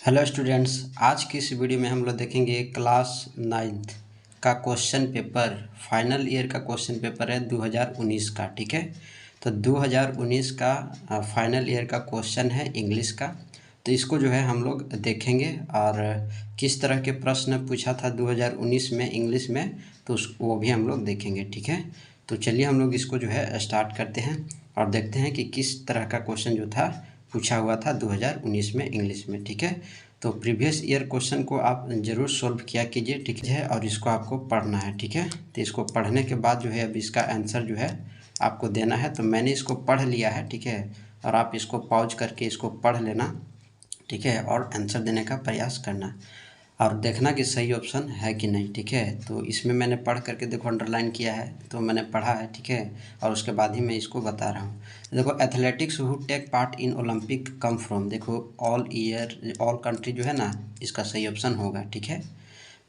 Hello students, आज की इस वीडियो में हम लोग देखेंगे क्लास 9th का क्वेश्चन पेपर। फाइनल ईयर का क्वेश्चन पेपर है 2019 का। ठीक है, तो 2019 का फाइनल ईयर का क्वेश्चन है इंग्लिश का। तो इसको जो है हम लोग देखेंगे और किस तरह के प्रश्न पूछा था 2019 में इंग्लिश में, तो वो भी हम लोग देखेंगे। ठीक है, तो चलिए हम लोग इसको जो है स्टार्ट करते हैं और देखते हैं कि किस तरह का क्वेश्चन जो था पूछा हुआ था 2019 में इंग्लिश में। ठीक है, तो प्रीवियस ईयर क्वेश्चन को आप ज़रूर सॉल्व किया कीजिए। ठीक है, और इसको आपको पढ़ना है। ठीक है, तो इसको पढ़ने के बाद जो है अब इसका आंसर जो है आपको देना है। तो मैंने इसको पढ़ लिया है। ठीक है, और आप इसको पॉज करके इसको पढ़ लेना। ठीक है, और आंसर देने का प्रयास करना और देखना कि सही ऑप्शन है कि नहीं। ठीक है, तो इसमें मैंने पढ़ करके देखो अंडरलाइन किया है, तो मैंने पढ़ा है। ठीक है, और उसके बाद ही मैं इसको बता रहा हूँ। देखो, athletics who take part in Olympic come from, देखो ऑल ईयर ऑल कंट्री जो है ना, इसका सही ऑप्शन होगा। ठीक है,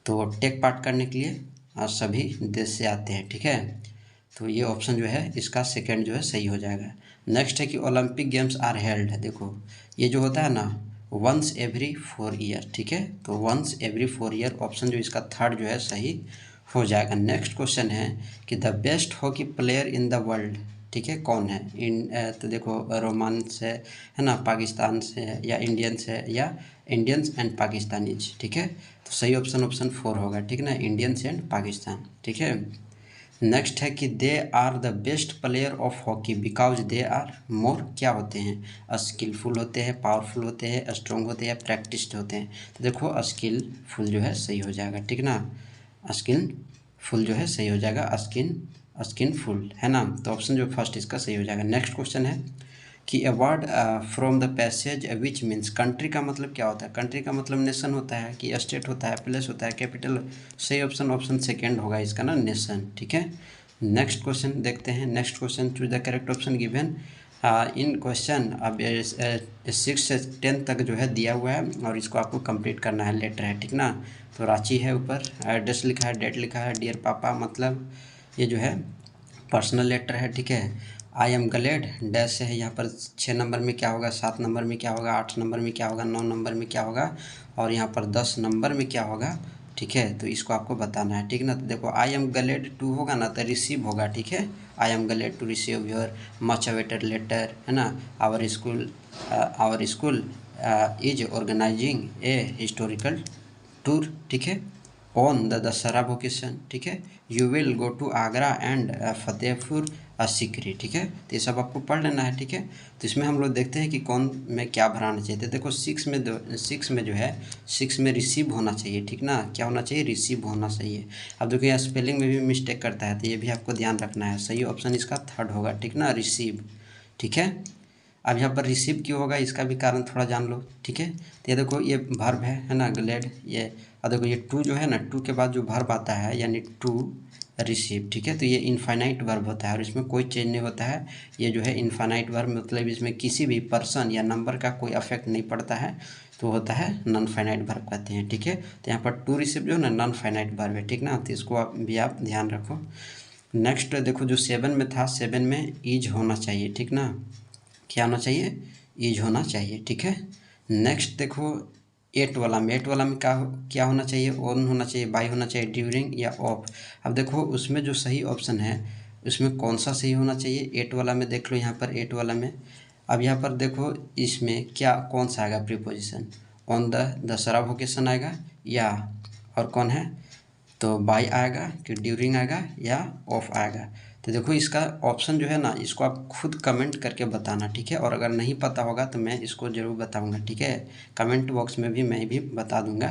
तो टेक पार्ट करने के लिए सभी देश से आते हैं। ठीक है, तो ये ऑप्शन जो है इसका सेकंड जो है सही हो जाएगा। नेक्स्ट है कि ओलंपिक गेम्स आर हेल्ड, देखो ये जो होता है ना वंस एवरी 4 ईयर। ठीक है, तो वंस एवरी 4 ईयर ऑप्शन जो इसका थर्ड जो है सही हो जाएगा। नेक्स्ट क्वेश्चन है कि the best hockey player in the world, ठीक है, कौन है तो देखो रोमान से है ना, पाकिस्तान से है या इंडियन से है या इंडियंस एंड पाकिस्तानीज। ठीक है, तो सही ऑप्शन ऑप्शन 4 होगा। ठीक है ना, इंडियंस एंड पाकिस्तान। ठीक है, नेक्स्ट है कि they are the best player of hockey because they are more, क्या होते हैं, स्किलफुल होते हैं, पावरफुल होते हैं, स्ट्रॉन्ग होते हैं, प्रैक्टिस्ड होते हैं। तो देखो स्किलफुल जो है सही हो जाएगा। ठीक ना, स्किलफुल जो है सही हो जाएगा, स्किनफुल है ना, तो ऑप्शन जो फर्स्ट इसका सही हो जाएगा। नेक्स्ट क्वेश्चन है कि award from the passage which means, country का मतलब क्या होता है, कंट्री का मतलब नेशन होता है कि स्टेट होता है, प्लेस होता है, कैपिटल। सही ऑप्शन ऑप्शन सेकेंड होगा इसका ना, नेशन। ठीक है, नेक्स्ट क्वेश्चन देखते हैं। Next question, choose the correct option given in question. अब 6 से 10 तक जो है दिया हुआ है और इसको आपको कंप्लीट करना है। लेटर है, ठीक ना, तो रांची है, ऊपर एड्रेस लिखा है, डेट लिखा है, डियर पापा, मतलब ये जो है पर्सनल लेटर है। ठीक है, आई एम ग्लैड डैश है, यहाँ पर 6 नंबर में क्या होगा, 7 नंबर में क्या होगा, 8 नंबर में क्या होगा, 9 नंबर में क्या होगा और यहाँ पर 10 नंबर में क्या होगा। ठीक है, तो इसको आपको बताना है। ठीक ना, तो देखो आई एम ग्लैड टू होगा ना, तो रिसीव होगा। ठीक है, I am glad to receive your much awaited letter, है ना। Our school is organising a historical tour. ठीक है, ऑन द दशहरा वोकेशन। ठीक है, you will go to Agra and Fatehpur Sikri. ठीक है, तो ये सब आपको पढ़ लेना है। ठीक है, तो इसमें हम लोग देखते हैं कि कौन में क्या भराना चाहिए। तो देखो 6 में जो है 6 में रिसीव होना चाहिए। ठीक ना, क्या होना चाहिए, रिसीव होना चाहिए। अब देखो यहाँ स्पेलिंग में भी मिस्टेक करता है, तो ये भी आपको ध्यान रखना है। सही ऑप्शन इसका थर्ड होगा। ठीक ना, रिसीव। ठीक है, अब यहाँ पर रिसीव क्यों होगा इसका भी कारण थोड़ा जान लो। ठीक है, तो ये देखो ये वर्ब है ना, ग्लैड ये। और देखो ये टू जो है ना, टू के बाद जो वर्ब आता है यानी टू रिसीव। ठीक है, तो ये इनफाइनाइट वर्ब होता है और इसमें कोई चेंज नहीं होता है। ये जो है इनफाइनाइट वर्ब मतलब इसमें किसी भी पर्सन या नंबर का कोई अफेक्ट नहीं पड़ता है, तो होता है नॉन फाइनाइट वर्ब कहते हैं। ठीक है, तो यहाँ पर टू रिसीव जो है ना नॉन फाइनाइट वर्ब है। ठीक ना, तो इसको आप ध्यान रखो। नेक्स्ट देखो जो 7 में था, 7 में ईज होना चाहिए। ठीक ना, क्या होना चाहिए, ईज होना चाहिए। ठीक है, नेक्स्ट देखो 8 वाला में, 8 वाला में क्या होना चाहिए, ऑन होना चाहिए, बाय होना चाहिए, ड्यूरिंग या ऑफ। अब देखो उसमें जो सही ऑप्शन है उसमें कौन सा सही होना चाहिए, 8 वाला में देख लो यहाँ पर 8 वाला में। अब यहाँ पर देखो इसमें क्या कौन सा आएगा preposition, on the Dussehra vocation आएगा या और कौन है, तो बाय आएगा कि ड्यूरिंग आएगा या ऑफ आएगा। तो देखो इसका ऑप्शन जो है ना, इसको आप खुद कमेंट करके बताना। ठीक है, और अगर नहीं पता होगा तो मैं इसको ज़रूर बताऊंगा। ठीक है, कमेंट बॉक्स में भी मैं भी बता दूंगा।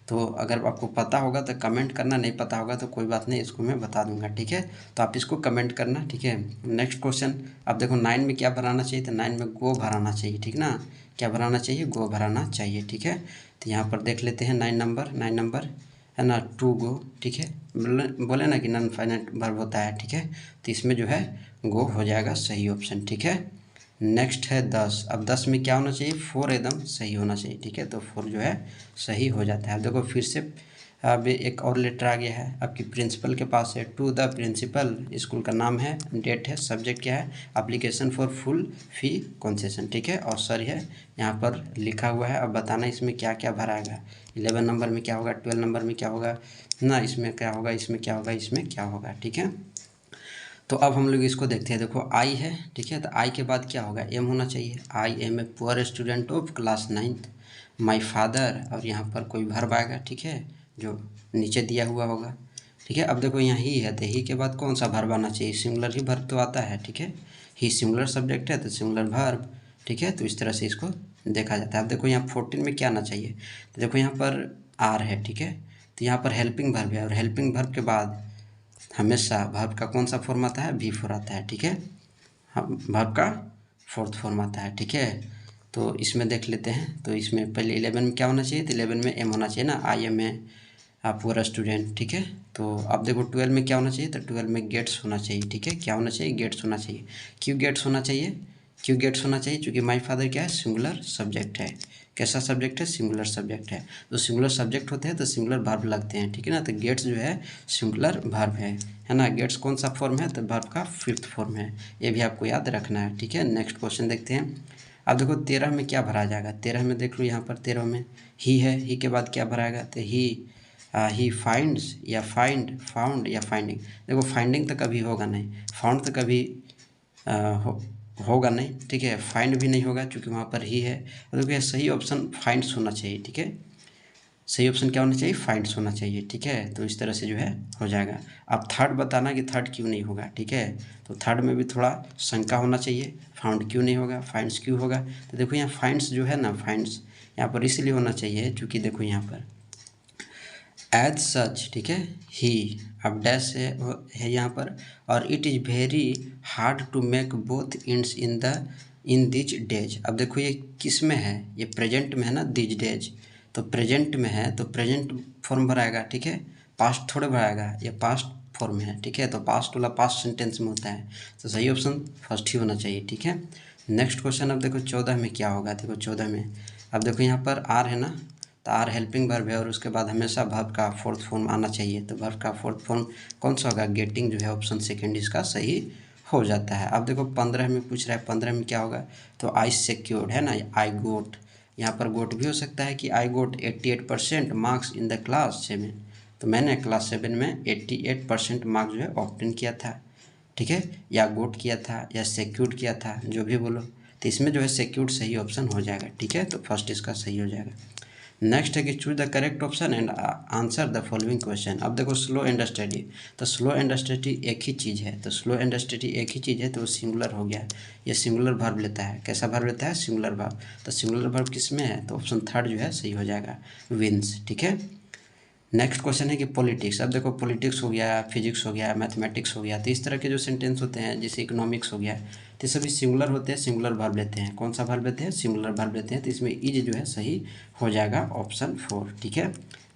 तो अगर आपको पता होगा तो कमेंट करना, नहीं पता होगा तो कोई बात नहीं, इसको मैं बता दूंगा। ठीक है, तो आप इसको कमेंट करना। ठीक है, नेक्स्ट क्वेश्चन। अब देखो 9 में क्या भराना चाहिए, तो 9 में गो भराना चाहिए। ठीक ना, क्या भराना चाहिए, गो भराना चाहिए। ठीक है, तो यहाँ पर देख लेते हैं 9 नंबर है ना, टू गो। ठीक है, बोले ना कि नॉन फाइनाइट वर्ब होता है। ठीक है, तो इसमें जो है गो हो जाएगा सही ऑप्शन। ठीक है, नेक्स्ट है 10। अब 10 में क्या होना चाहिए, 4 एकदम सही होना चाहिए। ठीक है, तो 4 जो है सही हो जाता है। देखो फिर से अब एक और लेटर आ गया है आपकी प्रिंसिपल के पास है, टू द प्रिंसिपल, स्कूल का नाम है, डेट है, सब्जेक्ट क्या है, application for full fee concession, ठीक है, और सर है यहाँ पर लिखा हुआ है। अब बताना इसमें क्या क्या भराएगा, 11 नंबर में क्या होगा, 12 नंबर में क्या होगा ना, इसमें क्या होगा, इसमें क्या होगा, इसमें क्या होगा, ठीक है। तो अब हम लोग इसको देखते हैं। देखो आई है, ठीक है, तो आई के बाद क्या होगा, एम होना चाहिए। I am a poor student of class 9th, my father, और यहाँ पर कोई वर्ब आएगा, ठीक है, जो नीचे दिया हुआ होगा, ठीक है। अब देखो यहाँ ही है, तो ही के बाद कौन सा वर्ब आना चाहिए, सिंगुलर ही वर्ब तो आता है, ठीक है, ही सिंगुलर सब्जेक्ट है तो सिंगुलर वर्ब, ठीक है। तो इस तरह से इसको देखा जाता है। अब देखो यहाँ 14 में क्या आना चाहिए, तो देखो यहाँ पर आर है, ठीक है, तो यहाँ पर हेल्पिंग वर्ब है, और हेल्पिंग वर्ब के बाद हमेशा वर्ब का कौन सा फॉर्म आता है, वी फोर आता है, ठीक है, वर्ब का फोर्थ फॉर्म आता है, ठीक है। तो इसमें देख लेते हैं। तो इसमें पहले 11 में क्या होना चाहिए, तो 11 में एम होना चाहिए ना, I am a poor student, ठीक है। तो अब देखो 12 में क्या होना चाहिए, तो 12 में गेट्स होना चाहिए, ठीक है, क्या होना चाहिए, गेट्स होना चाहिए। क्यों गेट्स होना चाहिए, क्यों गेट्स होना चाहिए, क्योंकि माई फादर क्या है, सिंगुलर सब्जेक्ट है। कैसा सब्जेक्ट है, सिंगुलर सब्जेक्ट है। तो सिंगुलर सब्जेक्ट होते हैं तो सिंगुलर वर्ब लगते हैं, ठीक है ना। तो गेट्स जो है सिंगुलर वर्ब है ना। गेट्स कौन सा फॉर्म है, तो वर्ब का फिफ्थ फॉर्म है, ये भी आपको याद रखना है, ठीक है। नेक्स्ट क्वेश्चन देखते हैं। अब देखो 13 में क्या भरा जाएगा, 13 में देख लो यहाँ पर 13 में ही है, ही के बाद क्या भराएगा, तो ही फाइंड्स या फाउंड या फाइंडिंग। देखो फाइंडिंग तो कभी होगा नहीं, फाउंड तो कभी होगा नहीं, ठीक है, फाइंड भी नहीं होगा क्योंकि वहाँ पर ही है। और देखिए सही ऑप्शन फाइंड्स होना चाहिए, ठीक है, सही ऑप्शन क्या होना चाहिए, फाइंड्स होना चाहिए, ठीक है। तो इस तरह से जो है हो जाएगा। अब थर्ड बताना कि थर्ड क्यों नहीं होगा, ठीक है। तो थर्ड में भी थोड़ा शंका होना चाहिए, फाउंड क्यों नहीं होगा, फाइंड्स क्यों होगा। तो देखो यहाँ फाइंड्स जो है ना, फाइंड्स यहाँ पर इसलिए होना चाहिए क्योंकि देखो यहाँ पर एज सच, ठीक है, ही, अब डैश है यहाँ पर, और it is very hard to make both ends in these days. अब देखो ये किस में है, ये प्रेजेंट में है ना, दिज डेज, तो प्रेजेंट में है तो प्रेजेंट फॉर्म भराएगा, ठीक है, पास्ट थोड़े भराएगा, ये पास्ट फॉर्म है, ठीक है। तो पास्ट वाला पास्ट सेंटेंस में होता है, तो सही ऑप्शन फर्स्ट ही होना चाहिए, ठीक है। नेक्स्ट क्वेश्चन अब देखो 14 में क्या होगा, देखो 14 में अब देखो यहाँ पर आर है ना, तो आर हेल्पिंग वर्ब है, और उसके बाद हमेशा वर्ब का फोर्थ फॉर्म आना चाहिए। तो वर्ब का फोर्थ फॉर्म कौन सा होगा, गेटिंग जो है ऑप्शन सेकंड इसका सही हो जाता है। अब देखो 15 में पूछ रहा है, 15 में क्या होगा, तो आई सिक्योर्ड है ना, आई गोट, यहाँ पर गोट भी हो सकता है कि आई गोट 88% मार्क्स इन द क्लास 7, तो मैंने क्लास 7 में 88% मार्क्स जो है ऑब्टेन किया था, ठीक है, या गोट किया था या सिक्योर्ड किया था, जो भी बोलो। तो इसमें जो है सिक्योर्ड सही ऑप्शन हो जाएगा, ठीक है, तो फर्स्ट इसका सही हो जाएगा। नेक्स्ट है कि choose the correct option and answer the following question. अब देखो स्लो एंड स्टडी, तो स्लो एंड स्टडी एक ही चीज़ है, तो स्लो एंड स्टडी एक ही चीज़ है, तो वो सिंगुलर हो गया। ये सिंगुलर वर्ब लेता है, कैसा वर्ब लेता है, सिंगुलर वर्ब। तो सिंगुलर वर्ब किस में है, तो ऑप्शन थर्ड जो है सही हो जाएगा, विंस, ठीक है। नेक्स्ट क्वेश्चन है कि पॉलिटिक्स। अब देखो पॉलिटिक्स हो गया, फिजिक्स हो गया, मैथमेटिक्स हो गया, तो इस तरह के जो सेंटेंस होते हैं, जैसे इकोनॉमिक्स हो गया, तो सभी सिंगुलर होते हैं, सिंगुलर वर्ब लेते हैं। कौन सा वर्ब लेते हैं, सिंगुलर वर्ब लेते हैं, तो इसमें इज जो है सही हो जाएगा ऑप्शन 4, ठीक है।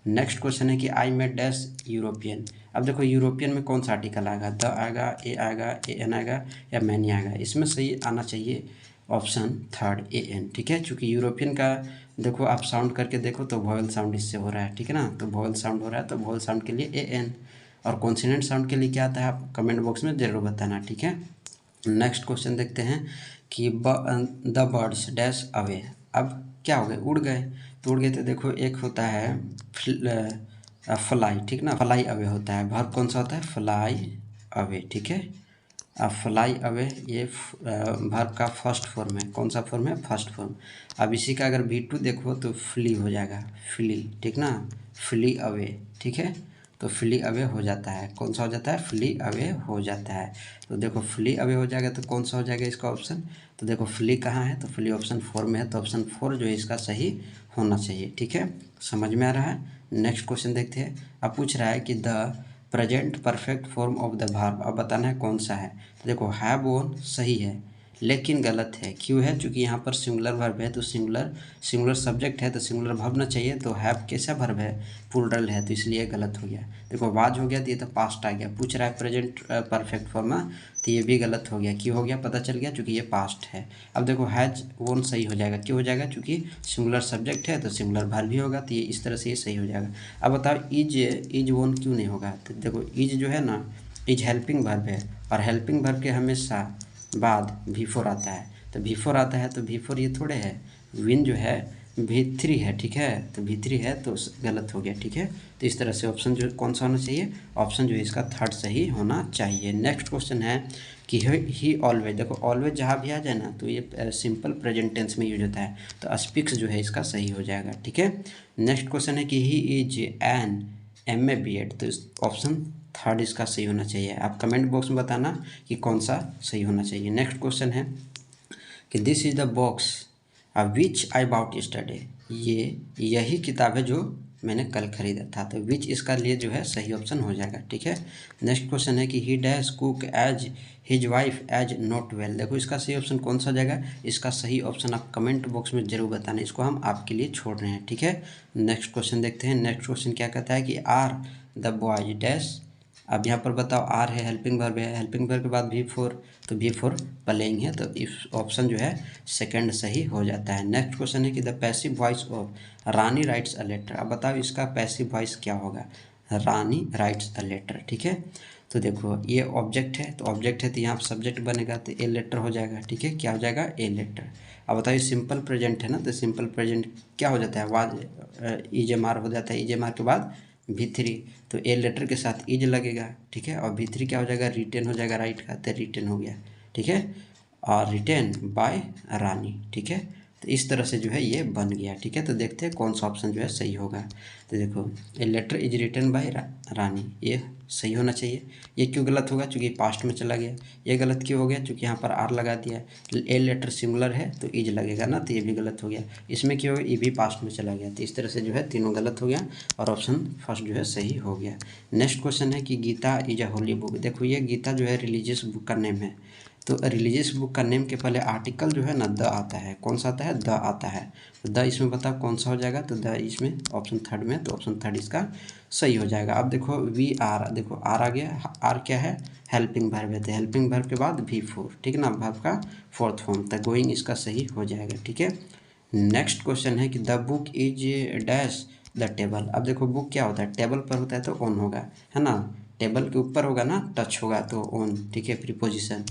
नेक्स्ट क्वेश्चन है कि आई मेड डैश यूरोपियन। अब देखो यूरोपियन में कौन सा आर्टिकल आएगा, द आएगा, ए आएगा, ए एन आएगा, या मैनी आएगा। इसमें सही आना चाहिए ऑप्शन थर्ड, ए एन, ठीक है, क्योंकि यूरोपियन का देखो आप साउंड करके देखो तो वॉवल साउंड इससे हो रहा है, ठीक है ना, तो वॉवल साउंड हो रहा है, तो वॉवल साउंड के लिए ए एन, और कॉन्सोनेंट साउंड के लिए क्या आता है, आप कमेंट बॉक्स में ज़रूर बताना, ठीक है। नेक्स्ट क्वेश्चन देखते हैं कि द बर्ड्स डैश अवे। अब क्या हो गए, उड़ गए, तो उड़ गए, तो देखो एक होता है फ्लाई, ठीक ना, फ्लाई अवे होता है, वर्ब कौन सा होता है, फ्लाई अवे, ठीक है। अब फ्लाई अवे ये वर्ब का फर्स्ट फॉर्म है, कौन सा फॉर्म है, फर्स्ट फॉर्म। अब इसी का अगर V2 देखो तो फ्ली हो जाएगा, फ्ली, ठीक ना, फ्ली अवे, ठीक है। तो फ्ली अवे हो जाता है, कौन सा हो जाता है, फ्ली अवे हो जाता है। तो देखो फ्ली अवे हो जाएगा तो कौन सा हो जाएगा इसका ऑप्शन, तो देखो फ्ली कहाँ है, तो फ्ली ऑप्शन 4 में है, तो ऑप्शन 4 जो है इसका सही होना चाहिए, ठीक है, समझ में आ रहा है। नेक्स्ट क्वेश्चन देखते हैं। अब पूछ रहा है कि the present perfect form of the verb, अब बताना है कौन सा है। तो देखो हैव ओन सही है, लेकिन गलत है। क्यों है? क्योंकि यहाँ पर सिंगुलर वर्ब है, तो सिंगुलर सब्जेक्ट है तो सिंगुलर वर्ब ना चाहिए, तो हैव कैसा वर्ब है? प्लूरल है, तो इसलिए गलत हो गया। देखो वाज हो गया तो ये तो पास्ट आ गया। पूछ रहा है प्रेजेंट परफेक्ट फॉर्म में, तो ये भी गलत हो गया। क्यों हो गया? पता चल गया, क्योंकि ये पास्ट है। अब देखो हैज वोन सही हो जाएगा। क्यों हो जाएगा? क्योंकि सिंगुलर सब्जेक्ट है तो सिंगुलर वर्ब भी होगा, तो ये इस तरह से ये सही हो जाएगा। अब बताओ इज वोन क्यों नहीं होगा? तो देखो इज जो है ना, इज हेल्पिंग वर्ब है, और हेल्पिंग वर्ब के हमेशा बाद V4 आता है। तो V4 आता है तो V4 ये थोड़े है, विन जो है V3 है, ठीक है। तो V3 है तो गलत हो गया, ठीक है। तो इस तरह से ऑप्शन जो कौन सा होना चाहिए? ऑप्शन जो है इसका थर्ड सही होना चाहिए। नेक्स्ट क्वेश्चन है कि ही ऑलवेज, देखो ऑलवेज जहाँ भी आ जाए ना तो ये सिंपल प्रेजेंट टेंस में यूज होता है, तो स्पीक्स जो है इसका सही हो जाएगा, ठीक है। नेक्स्ट क्वेश्चन है कि he is an MA BEd, तो इस ऑप्शन थर्ड इसका सही होना चाहिए। आप कमेंट बॉक्स में बताना कि कौन सा सही होना चाहिए। नेक्स्ट क्वेश्चन है कि this is the box which I bought yesterday, ये यही किताब है जो मैंने कल खरीदा था, तो विच इसका लिए जो है सही ऑप्शन हो जाएगा, ठीक है। नेक्स्ट क्वेश्चन है कि he dash cook as his wife as not well, देखो इसका सही ऑप्शन कौन सा जाएगा? इसका सही ऑप्शन आप कमेंट बॉक्स में जरूर बताना, इसको हम आपके लिए छोड़ रहे हैं, ठीक है। नेक्स्ट क्वेश्चन देखते हैं। नेक्स्ट क्वेश्चन क्या कहता है कि आर द बॉयज डैश, अब यहाँ पर बताओ आर है, हेल्पिंग वर्ब है, हेल्पिंग वर्ब के बाद V4, तो V4 प्लेइंग है, तो इस ऑप्शन जो है सेकंड सही हो जाता है। नेक्स्ट क्वेश्चन है कि the passive voice of Rani writes a letter, अब बताओ इसका पैसिव वॉइस क्या होगा? रानी राइट्स अ लेटर, ठीक है। तो देखो ये ऑब्जेक्ट है, तो ऑब्जेक्ट है तो यहाँ सब्जेक्ट बनेगा, तो ए लेटर हो जाएगा, ठीक है। क्या हो जाएगा? A letter. अब बताइए सिंपल प्रेजेंट है ना, तो सिंपल प्रेजेंट क्या हो जाता है? वाज EJMR हो जाता है, EJMR के बाद V3, तो ए लेटर के साथ इज लगेगा, ठीक है। और V3 क्या हो जाएगा? रिटेन हो जाएगा, राइट का, तो रिटेन हो गया, ठीक है। और रिटेन बाय रानी, ठीक है। तो इस तरह से जो है ये बन गया, ठीक है। तो देखते हैं कौन सा ऑप्शन जो है सही होगा। तो देखो a letter is written by Rani, ये सही होना चाहिए। ये क्यों गलत होगा? क्योंकि पास्ट में चला गया। ये गलत क्यों हो गया? क्योंकि यहाँ पर आर लगा दिया है। ए लेटर सिंगुलर है तो इज लगेगा ना, तो ये भी गलत हो गया। इसमें क्यों हो गया? ये भी पास्ट में चला गया, तो इस तरह से जो है तीनों गलत हो गया और ऑप्शन फर्स्ट जो है सही हो गया। नेक्स्ट क्वेश्चन है कि Gita is a holy book, देखो ये गीता जो है रिलीजियस बुक का नेम है, तो रिलीजियस बुक का नेम के पहले आर्टिकल जो है ना द आता है। कौन सा आता है? द आता है। तो द इसमें बताओ कौन सा हो जाएगा? तो द इसमें ऑप्शन थर्ड में, तो ऑप्शन थर्ड इसका सही हो जाएगा। अब देखो VR, देखो आर आ गया। आर क्या है? हेल्पिंग वर्ब है, तो हेल्पिंग वर्ब के बाद V4, ठीक है ना, वर्ब का फोर्थ फॉर्म, तो गोइंग इसका सही हो जाएगा, ठीक है। नेक्स्ट क्वेश्चन है कि the book is dash the table, अब देखो बुक क्या होता है? टेबल पर होता है तो ऑन होगा, है ना। टेबल के ऊपर होगा ना, टच होगा तो ऑन, ठीक है, प्रीपोजिशन।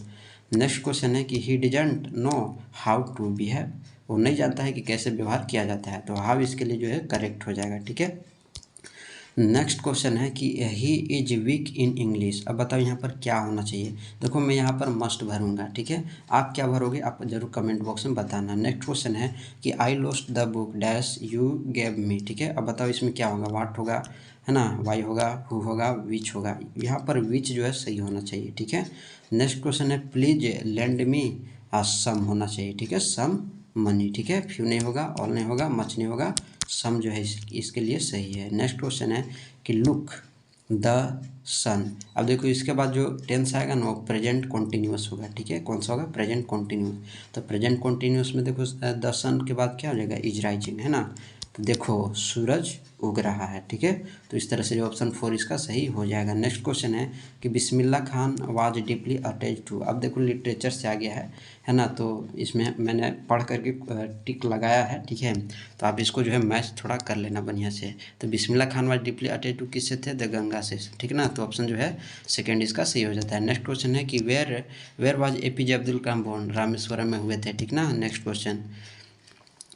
नेक्स्ट क्वेश्चन है कि ही डिजंट नो हाउ टू बिहेव, वो नहीं जानता है कि कैसे व्यवहार किया जाता है, तो हाउ इसके लिए जो है करेक्ट हो जाएगा, ठीक है। नेक्स्ट क्वेश्चन है कि he is weak in English, अब बताओ यहाँ पर क्या होना चाहिए? देखो मैं यहाँ पर मस्ट भरूंगा, ठीक है। आप क्या भरोगे? आप जरूर कमेंट बॉक्स में बताना। नेक्स्ट क्वेश्चन है कि I lost the book dash you gave me, ठीक है। अब बताओ इसमें क्या होगा? वाट होगा, है ना, वाई होगा, हु होगा, विच होगा, यहाँ पर विच जो है सही होना चाहिए, ठीक है। नेक्स्ट क्वेश्चन है प्लीज लेंड मी सम होना चाहिए, ठीक है, सम मनी, ठीक है। फ्यू नहीं होगा, ऑल नहीं होगा, मच नहीं होगा, सम जो है इसके लिए सही है। नेक्स्ट क्वेश्चन है कि लुक द सन, अब देखो इसके बाद जो टेंस आएगा ना वो प्रेजेंट कॉन्टिन्यूस होगा, ठीक है। कौन सा होगा? Present continuous. तो प्रेजेंट कॉन्टिन्यूस में देखो द सन के बाद क्या हो जाएगा? इज राइजिंग, है ना। तो देखो सूरज उग रहा है, ठीक है। तो इस तरह से जो ऑप्शन 4 इसका सही हो जाएगा। नेक्स्ट क्वेश्चन है कि Bismillah Khan was deeply attach to, अब देखो लिटरेचर से आ गया है ना। तो इसमें मैंने पढ़ करके टिक लगाया है, ठीक है। तो आप इसको जो है मैच थोड़ा कर लेना बढ़िया से। तो Bismillah Khan was deeply attach to किससे थे? द गंगा से, ठीक ना। तो ऑप्शन जो है सेकेंड इसका सही हो जाता है। नेक्स्ट क्वेश्चन है कि where was APJ Abdul Kalam born, Rameswaram में हुए थे, ठीक ना। Next question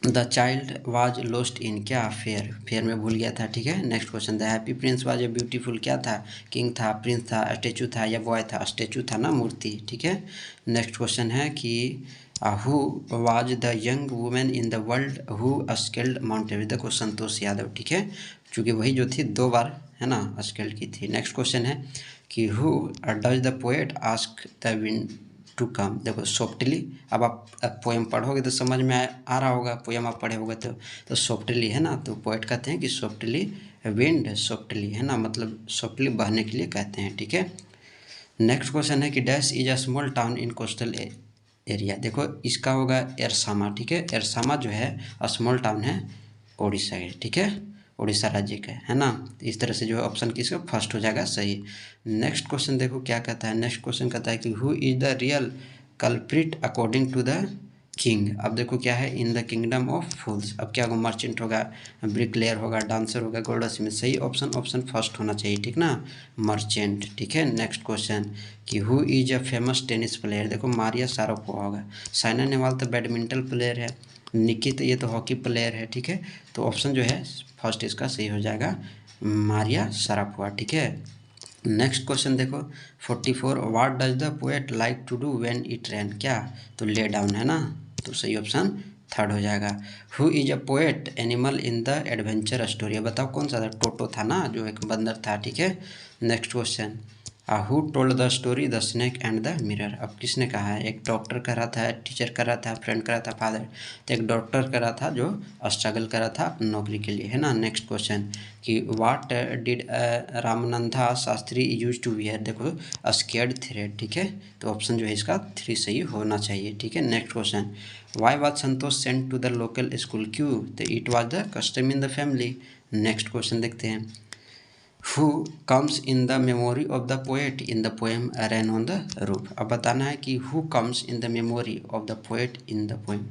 the child was lost in, क्या? फेयर में भूल गया था, ठीक है। Next question the happy prince was a beautiful, क्या था? किंग था, प्रिंस था, स्टेचू था या बॉय था? स्टेचू था ना, मूर्ति, ठीक है। नेक्स्ट क्वेश्चन है कि who was the young women in the world who scaled mount Everest, देखो संतोष यादव, ठीक है, क्योंकि वही जो थी 2 बार, है ना, स्केल्ड की थी। नेक्स्ट क्वेश्चन है कि who does the poet ask the wind to come, देखो सॉफ्टली, अब आप पोएम पढ़ोगे तो समझ में आ रहा होगा, पोएम आप पढ़े होगे तो सॉफ्टली, है ना। तो पोएट कहते हैं कि सॉफ्टली विंड, सॉफ्टली, है ना, मतलब सॉफ्टली बहने के लिए कहते हैं, ठीक है। नेक्स्ट क्वेश्चन है कि dash is a small town in coastal area. देखो इसका होगा एरसामा, ठीक है। एरसामा जो है स्मॉल टाउन है उड़ीसा के, ठीक है, उड़ीसा राज्य का है ना। इस तरह से जो है ऑप्शन किसका फर्स्ट हो जाएगा सही। नेक्स्ट क्वेश्चन देखो क्या कहता है। नेक्स्ट क्वेश्चन कहता है कि who is the real culprit according to the king. अब देखो क्या है, in the kingdom of fools. अब क्या होगा, मर्चेंट होगा, ब्रिकलेयर होगा, डांसर होगा, गोल्ड स्मिथ। सही ऑप्शन फर्स्ट होना चाहिए, ठीक ना, मर्चेंट, ठीक है। नेक्स्ट क्वेश्चन कि who is a famous tennis player. देखो मारिया शारापोवा होगा। साइना नेहवाल तो बैडमिंटन प्लेयर है, निकी ये तो हॉकी प्लेयर है, ठीक है। तो ऑप्शन जो है फर्स्ट इसका सही हो जाएगा मारिया शारापोवा, ठीक है। नेक्स्ट क्वेश्चन देखो 44, what does the poet like to do when it rain. क्या, तो ले डाउन है ना, तो सही ऑप्शन थर्ड हो जाएगा। Who is a poet animal in the adventure story. बताओ कौन सा था, टोटो था ना, जो एक बंदर था, ठीक है। Next question who told the story the snake and the mirror. अब किसने कहा है, एक डॉक्टर कर रहा था, टीचर कर रहा था, फ्रेंड कर रहा था, फादर। तो एक डॉक्टर कर रहा था जो स्ट्रगल कर रहा था अपनी नौकरी के लिए, है ना। नेक्स्ट क्वेश्चन कि what did Ramananda Sastri use to wear. देखो स्केर्ड थ्रेड, ठीक है। तो ऑप्शन जो है इसका 3 सही होना चाहिए, ठीक है। Next question why was Santosh sent to the local school. क्यों, तो it was the custom in the family. Next question देखते हैं Who comes in the memory of the poet in the poem Rain on the Roof। अब बताना है कि who comes in the memory of the poet in the poem।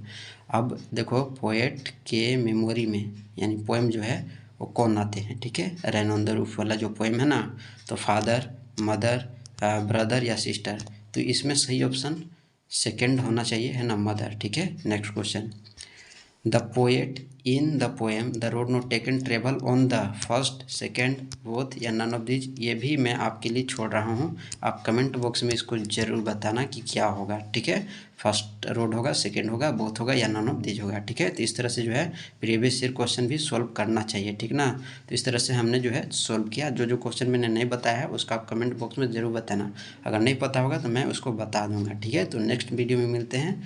अब देखो poet के memory में यानी पोएम जो है वो कौन आते हैं, ठीक है। रेन ऑन द रूफ वाला जो पोएम है ना, तो फादर, मदर, ब्रदर या सिस्टर। तो इसमें सही ऑप्शन सेकंड होना चाहिए, है ना, मदर, ठीक है। Next question the poet in the poem the road not taken travel on the first, second, both या नन ऑफ दिज। ये भी मैं आपके लिए छोड़ रहा हूँ, आप कमेंट बॉक्स में इसको ज़रूर बताना कि क्या होगा, ठीक है। फर्स्ट रोड होगा, सेकेंड होगा, बोथ होगा या नन ऑफ दिज होगा, ठीक है। तो इस तरह से जो है प्रीवियस ईयर क्वेश्चन भी सॉल्व करना चाहिए, ठीक ना। तो इस तरह से हमने जो है सॉल्व किया। जो क्वेश्चन मैंने नहीं बताया है उसका आप कमेंट बॉक्स में ज़रूर बताना, अगर नहीं पता होगा तो मैं उसको बता दूंगा, ठीक है। तो नेक्स्ट वीडियो में मिलते हैं।